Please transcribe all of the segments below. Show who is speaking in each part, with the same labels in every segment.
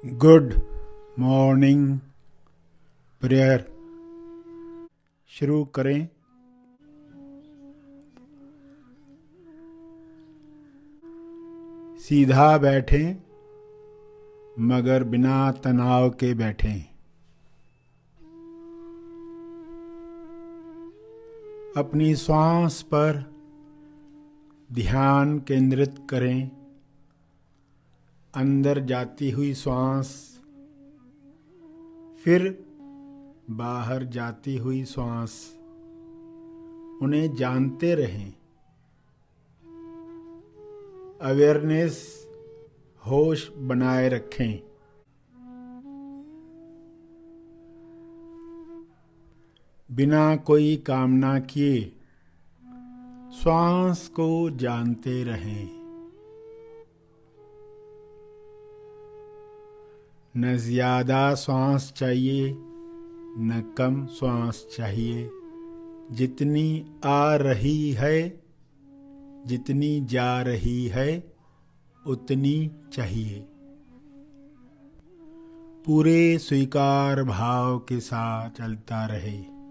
Speaker 1: Good morning prayer शुरू करें। सीधा बैठें मगर बिना तनाव के बैठें। अपनी श्वास पर ध्यान केंद्रित करें। अंदर जाती हुई श्वास, फिर बाहर जाती हुई श्वास, उन्हें जानते रहें। अवेयरनेस, होश बनाए रखें। बिना कोई कामना किए श्वास को जानते रहें। न ज्यादा श्वास चाहिए न कम श्वास चाहिए। जितनी आ रही है, जितनी जा रही है, उतनी चाहिए। पूरे स्वीकार भाव के साथ चलता रहे।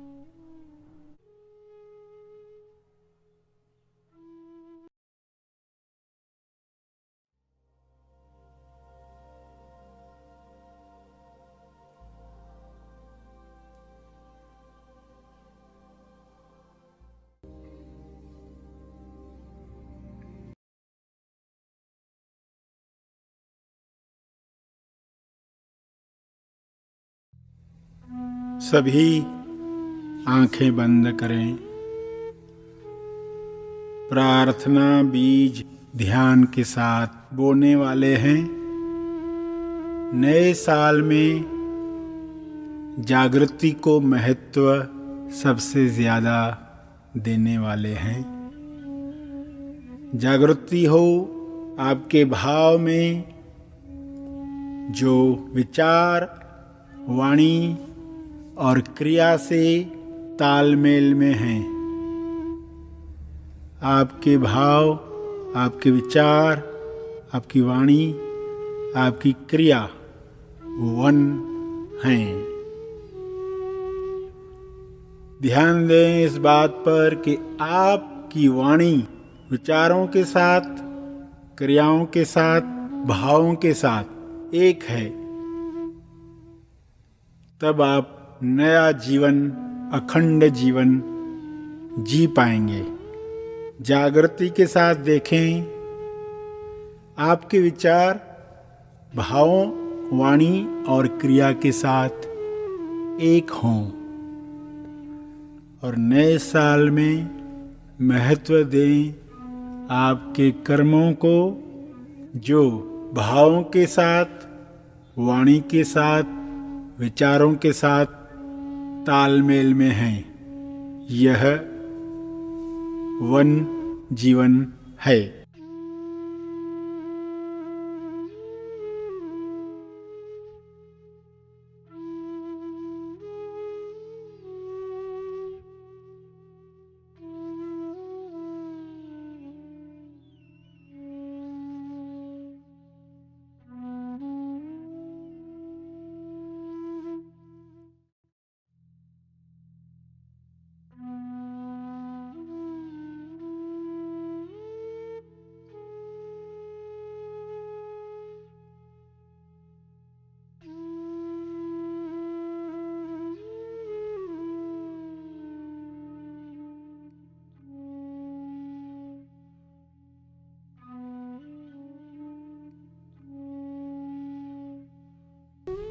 Speaker 1: सभी आंखें बंद करें। प्रार्थना बीज ध्यान के साथ बोने वाले हैं। नए साल में जागृति को महत्व सबसे ज्यादा देने वाले हैं। जागृति हो आपके भाव में, जो विचार, वाणी और क्रिया से तालमेल में हैं। आपके भाव, आपके विचार, आपकी वाणी, आपकी क्रिया वन हैं। ध्यान दें इस बात पर कि आपकी वाणी विचारों के साथ, क्रियाओं के साथ, भावों के साथ एक है। तब आप नया जीवन, अखंड जीवन जी पाएंगे। जागृति के साथ देखें, आपके विचार, भावों, वाणी और क्रिया के साथ एक हों। और नए साल में महत्व दें आपके कर्मों को, जो भावों के साथ, वाणी के साथ, विचारों के साथ तालमेल में हैं। यह वन जीवन है।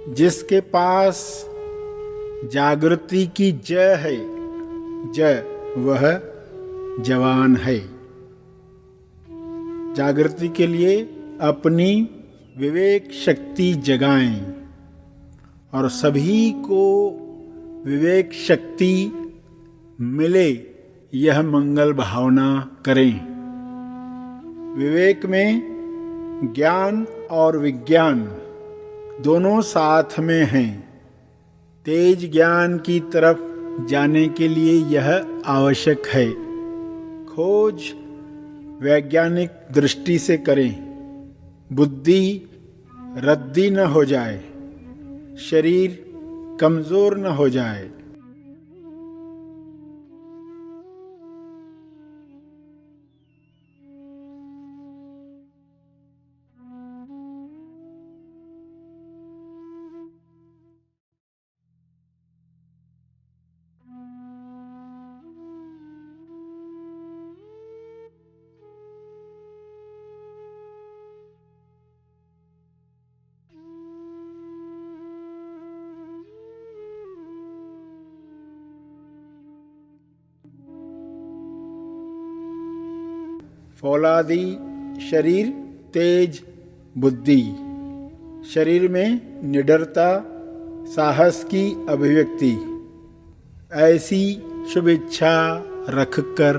Speaker 1: जिसके पास जागृति की जय है, जय वह जवान है। जागृति के लिए अपनी विवेक शक्ति जगाएं और सभी को विवेक शक्ति मिले, यह मंगल भावना करें। विवेक में ज्ञान और विज्ञान दोनों साथ में हैं। तेज ज्ञान की तरफ जाने के लिए यह आवश्यक है। खोज वैज्ञानिक दृष्टि से करें। बुद्धि रद्दी न हो जाए, शरीर कमजोर न हो जाए। फौलादी शरीर, तेज बुद्धि। शरीर में निडरता, साहस की अभिव्यक्ति। ऐसी शुभ इच्छा रखकर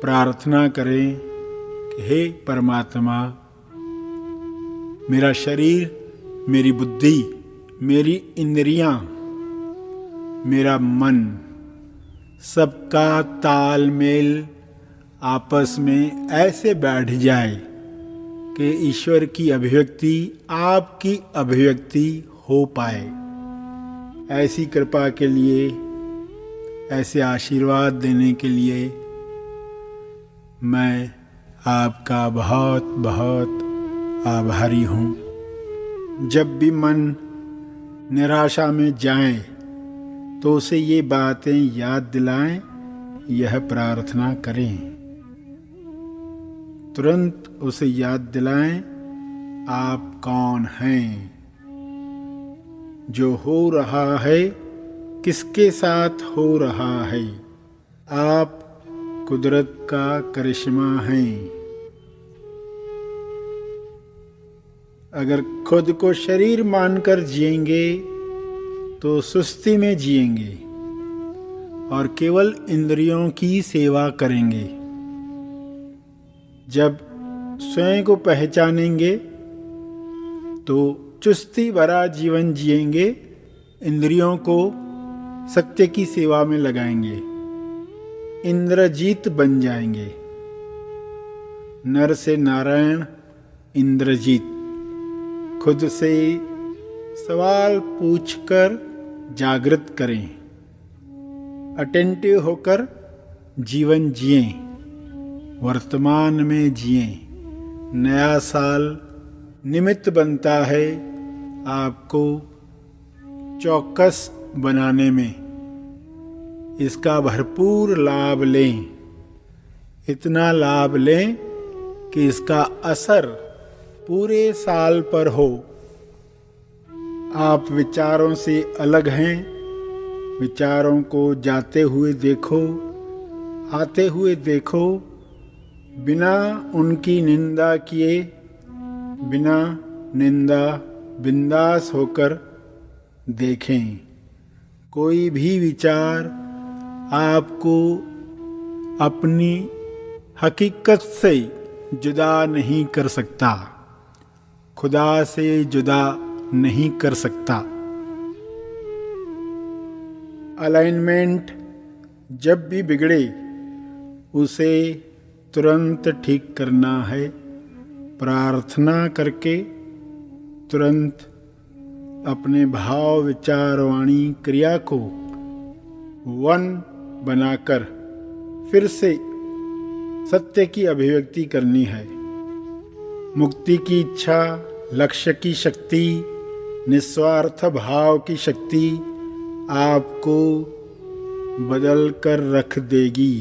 Speaker 1: प्रार्थना करें कि हे परमात्मा, मेरा शरीर, मेरी बुद्धि, मेरी इंद्रियां, मेरा मन, सबका तालमेल आपस में ऐसे बैठ जाए कि ईश्वर की अभिव्यक्ति आपकी अभिव्यक्ति हो पाए। ऐसी कृपा के लिए, ऐसे आशीर्वाद देने के लिए मैं आपका बहुत बहुत आभारी हूँ। जब भी मन निराशा में जाए तो उसे ये बातें याद दिलाएं, यह प्रार्थना करें। तुरंत उसे याद दिलाएं, आप कौन हैं, जो हो रहा है किसके साथ हो रहा है। आप कुदरत का करिश्मा हैं। अगर खुद को शरीर मानकर जिएंगे तो सुस्ती में जिएंगे और केवल इंद्रियों की सेवा करेंगे। जब स्वयं को पहचानेंगे तो चुस्ती भरा जीवन जिएंगे, इंद्रियों को सत्य की सेवा में लगाएंगे, इंद्रजीत बन जाएंगे। नर से नारायण, इंद्रजीत। खुद से सवाल पूछकर जागृत करें, अटेंटिव होकर जीवन जिएं, वर्तमान में जिएं। नया साल निमित्त बनता है आपको चौकस बनाने में। इसका भरपूर लाभ लें, इतना लाभ लें कि इसका असर पूरे साल पर हो। आप विचारों से अलग हैं, विचारों को जाते हुए देखो, आते हुए देखो, बिना उनकी निंदा किए, बिना निंदा बिंदास होकर देखें। कोई भी विचार आपको अपनी हकीकत से जुदा नहीं कर सकता, खुदा से जुदा नहीं कर सकता। अलाइनमेंट जब भी बिगड़े उसे तुरंत ठीक करना है। प्रार्थना करके तुरंत अपने भाव, विचार, वाणी, क्रिया को वन बनाकर फिर से सत्य की अभिव्यक्ति करनी है। मुक्ति की इच्छा, लक्ष्य की शक्ति, निस्वार्थ भाव की शक्ति आपको बदल कर रख देगी।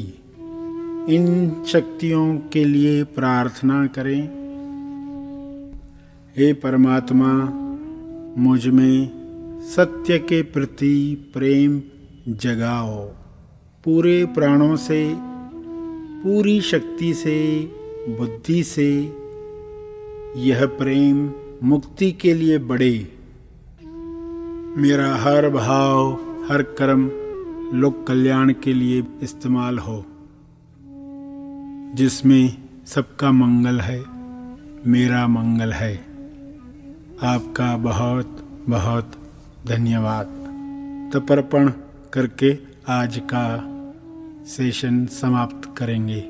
Speaker 1: इन शक्तियों के लिए प्रार्थना करें। हे परमात्मा, मुझ में सत्य के प्रति प्रेम जगाओ। पूरे प्राणों से, पूरी शक्ति से, बुद्धि से यह प्रेम मुक्ति के लिए बढ़े। मेरा हर भाव, हर कर्म लोक कल्याण के लिए इस्तेमाल हो, जिसमें सबका मंगल है, मेरा मंगल है। आपका बहुत बहुत धन्यवाद। तर्पण करके आज का सेशन समाप्त करेंगे।